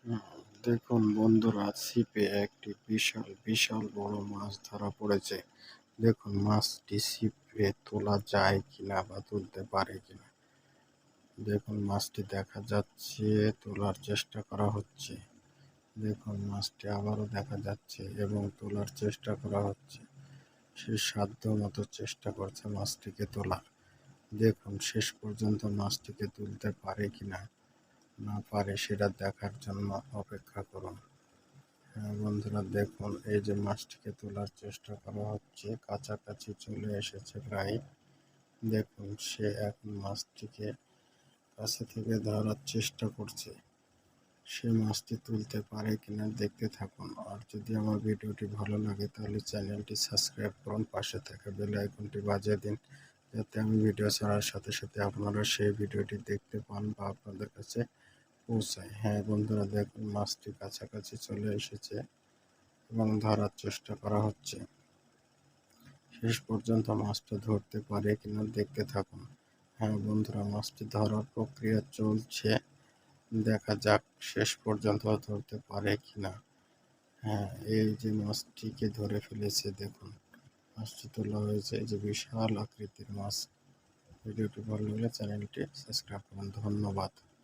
হুম, দেখুন বন্ধুরা, ছিপে একটি বিশাল বিশাল বড় মাছ ধরা পড়েছে। দেখুন মাছটি ছিপে তোলা যায় কিনা বা তুলতে পারে কিনা। দেখুন মাছটি দেখা যাচ্ছে, তোলার চেষ্টা করা হচ্ছে। দেখুন মাছটি আবারও দেখা যাচ্ছে এবং তোলার চেষ্টা করা হচ্ছে। সে সাধ্য মতো চেষ্টা করছে মাছটিকে তোলার। দেখুন শেষ পর্যন্ত মাছটিকে তুলতে পারে কিনা, না পারে সেটা দেখার জন্য অপেক্ষা করুন। হ্যাঁ বন্ধুরা, দেখুন এই যে মাছটিকে তোলার চেষ্টা করা হচ্ছে, কাছাকাছি চলে এসেছে প্রায়। দেখুন সে এখন মাছটিকে কাছে থেকে ধরার চেষ্টা করছে। সে মাছটি তুলতে পারে কিনা দেখতে থাকুন। আর যদি আমার ভিডিওটি ভালো লাগে তাহলে চ্যানেলটি সাবস্ক্রাইব করুন, পাশে থাকা বেল আইকনটি বাজিয়ে দিন, যাতে আমি ভিডিও ছাড়ার সাথে সাথে আপনারা সেই ভিডিওটি দেখতে পান বা আপনাদের কাছে পৌঁছায়। হ্যাঁ বন্ধুরা, দেখুন মাছটি কাছাকাছি চলে এসেছে এবং ধরার চেষ্টা করা হচ্ছে। শেষ পর্যন্ত মাছটা ধরতে পারে কিনা দেখতে থাকুন। হ্যাঁ বন্ধুরা, মাছটি ধরার প্রক্রিয়া চলছে, দেখা যাক শেষ পর্যন্ত ধরতে পারে কিনা। হ্যাঁ, এই যে মাছটিকে ধরে ফেলেছে, দেখুন মাছটি তোলা হয়েছে। এই যে বিশাল আকৃতির মাছ। ভিডিওটি ভালো লাগলে চ্যানেলটি সাবস্ক্রাইব করুন। ধন্যবাদ।